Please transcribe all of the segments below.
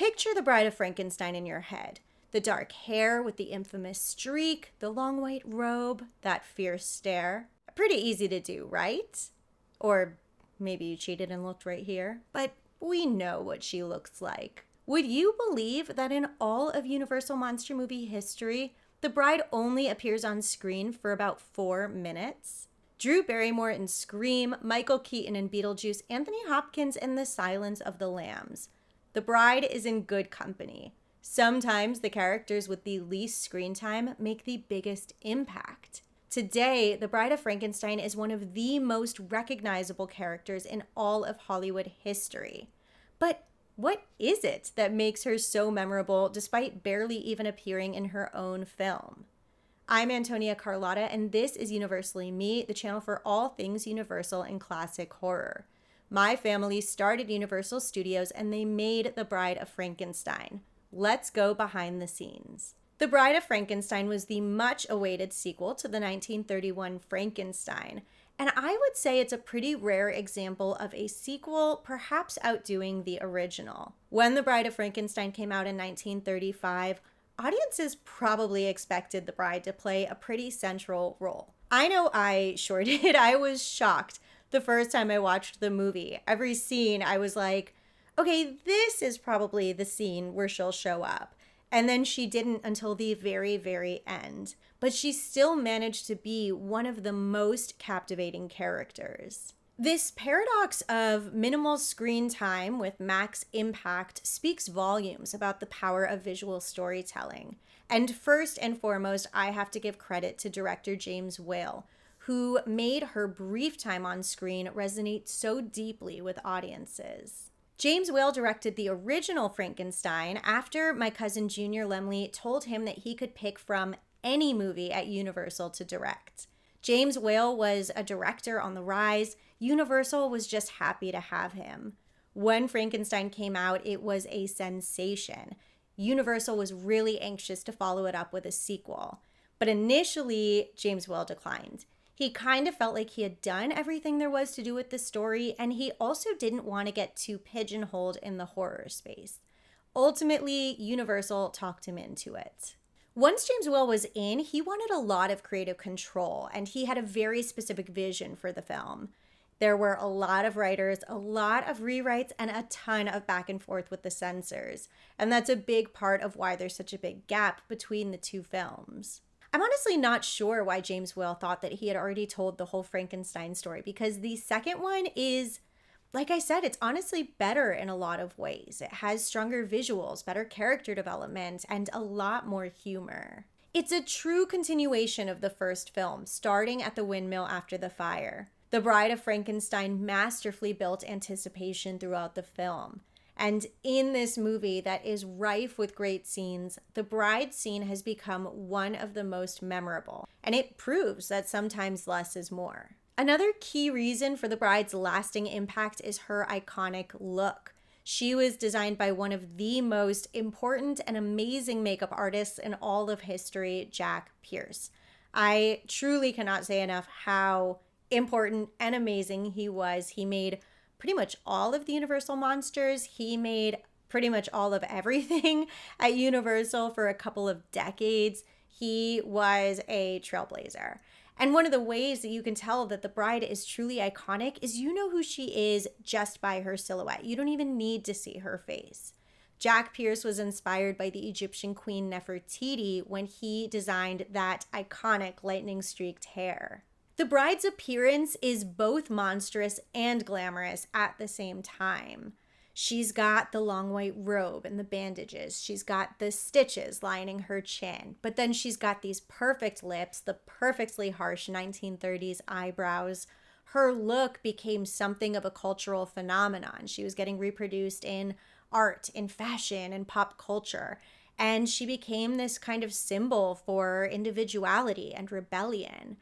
Picture the Bride of Frankenstein in your head. The dark hair with the infamous streak, the long white robe, that fierce stare. Pretty easy to do, right? Or maybe you cheated and looked right here. But we know what she looks like. Would you believe that in all of Universal Monster movie history, the bride only appears on screen for about 4 minutes? Drew Barrymore in Scream, Michael Keaton in Beetlejuice, Anthony Hopkins in The Silence of the Lambs. The bride is in good company. Sometimes the characters with the least screen time make the biggest impact. Today, the Bride of Frankenstein is one of the most recognizable characters in all of Hollywood history. But what is it that makes her so memorable despite barely even appearing in her own film? I'm Antonia Carlotta, and this is Universally Me, the channel for all things Universal and classic horror. My family started Universal Studios and they made The Bride of Frankenstein. Let's go behind the scenes. The Bride of Frankenstein was the much-awaited sequel to the 1931 Frankenstein, and I would say it's a pretty rare example of a sequel perhaps outdoing the original. When The Bride of Frankenstein came out in 1935, audiences probably expected the bride to play a pretty central role. I know I sure did. I was shocked the first time I watched the movie. Every scene, I was like, okay, this is probably the scene where she'll show up. And then she didn't until the very, very end. But she still managed to be one of the most captivating characters. This paradox of minimal screen time with max impact speaks volumes about the power of visual storytelling. And first and foremost, I have to give credit to director James Whale, who made her brief time on screen resonate so deeply with audiences. James Whale directed the original Frankenstein after my cousin Junior Lemley told him that he could pick from any movie at Universal to direct. James Whale was a director on the rise. Universal was just happy to have him. When Frankenstein came out, it was a sensation. Universal was really anxious to follow it up with a sequel. But initially, James Whale declined. He kind of felt like he had done everything there was to do with the story, and he also didn't want to get too pigeonholed in the horror space. Ultimately, Universal talked him into it. Once James Whale was in, he wanted a lot of creative control, and he had a very specific vision for the film. There were a lot of writers, a lot of rewrites, and a ton of back and forth with the censors. And that's a big part of why there's such a big gap between the two films. I'm honestly not sure why James Whale thought that he had already told the whole Frankenstein story, because the second one is, like I said, it's honestly better in a lot of ways. It has stronger visuals, better character development, and a lot more humor. It's a true continuation of the first film, starting at the windmill after the fire. The Bride of Frankenstein masterfully built anticipation throughout the film. And in this movie that is rife with great scenes, the bride scene has become one of the most memorable. And it proves that sometimes less is more. Another key reason for the bride's lasting impact is her iconic look. She was designed by one of the most important and amazing makeup artists in all of history, Jack Pierce. I truly cannot say enough how important and amazing he was. He made pretty much all of the Universal monsters. He made pretty much all of everything at Universal for a couple of decades. He was a trailblazer. And one of the ways that you can tell that the bride is truly iconic is you know who she is just by her silhouette. You don't even need to see her face. Jack Pierce was inspired by the Egyptian queen Nefertiti when he designed that iconic lightning-streaked hair. The bride's appearance is both monstrous and glamorous at the same time. She's got the long white robe and the bandages. She's got the stitches lining her chin. But then she's got these perfect lips, the perfectly harsh 1930s eyebrows. Her look became something of a cultural phenomenon. She was getting reproduced in art, in fashion, and pop culture. And she became this kind of symbol for individuality and rebellion.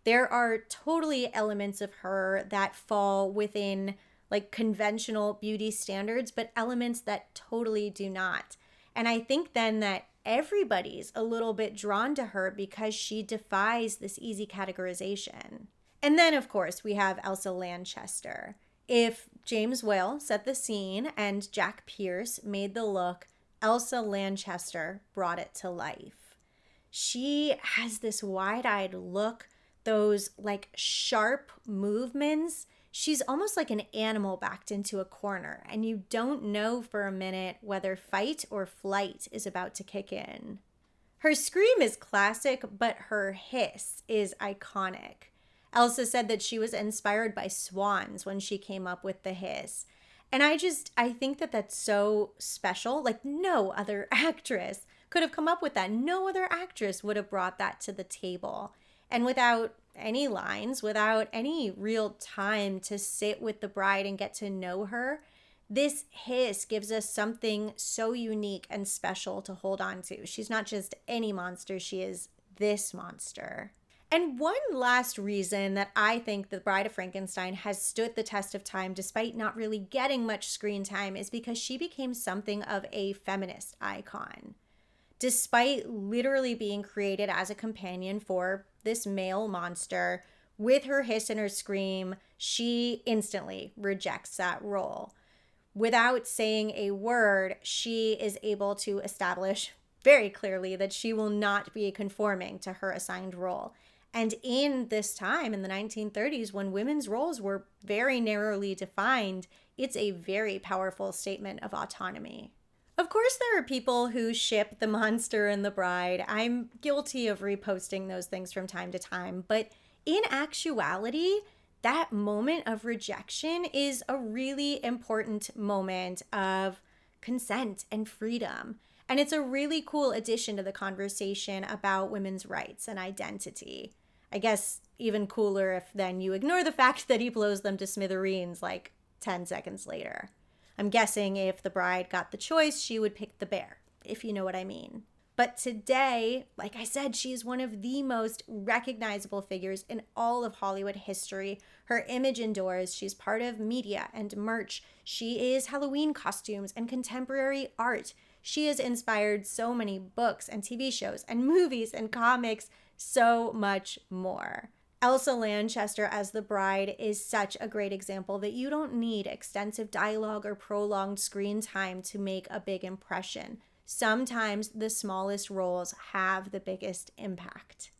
There are totally elements of her that fall within like conventional beauty standards, but elements that totally do not. And I think then that everybody's a little bit drawn to her because she defies this easy categorization. And then, of course, we have Elsa Lanchester. If James Whale set the scene, and Jack Pierce made the look. Elsa Lanchester brought it to life. She has this wide-eyed look, those like sharp movements. She's almost like an animal backed into a corner, and you don't know for a minute whether fight or flight is about to kick in. Her scream is classic, but her hiss is iconic. Elsa said that she was inspired by swans when she came up with the hiss. And I think that that's so special. Like, no other actress could have come up with that. No other actress would have brought that to the table. And without any lines, without any real time to sit with the bride and get to know her, this hiss gives us something so unique and special to hold on to. She's not just any monster, she is this monster. And one last reason that I think The Bride of Frankenstein has stood the test of time despite not really getting much screen time is because she became something of a feminist icon. Despite literally being created as a companion for this male monster, with her hiss and her scream, she instantly rejects that role. Without saying a word, she is able to establish very clearly that she will not be conforming to her assigned role. And in this time, in the 1930s, when women's roles were very narrowly defined, it's a very powerful statement of autonomy. Of course, there are people who ship the monster and the bride. I'm guilty of reposting those things from time to time. But in actuality, that moment of rejection is a really important moment of consent and freedom. And it's a really cool addition to the conversation about women's rights and identity. I guess even cooler if then you ignore the fact that he blows them to smithereens like 10 seconds later. I'm guessing if the bride got the choice, she would pick the bear, if you know what I mean. But today, like I said, she is one of the most recognizable figures in all of Hollywood history. Her image endures. She's part of media and merch. She is Halloween costumes and contemporary art. She has inspired so many books and TV shows and movies and comics, so much more. Elsa Lanchester as the bride is such a great example that you don't need extensive dialogue or prolonged screen time to make a big impression. Sometimes the smallest roles have the biggest impact.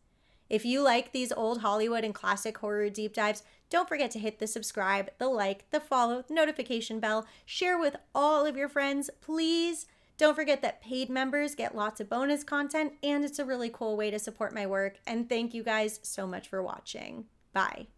If you like these old Hollywood and classic horror deep dives, don't forget to hit the subscribe, the like, the follow, the notification bell, share with all of your friends, please. Don't forget that paid members get lots of bonus content, and it's a really cool way to support my work. And thank you guys so much for watching. Bye.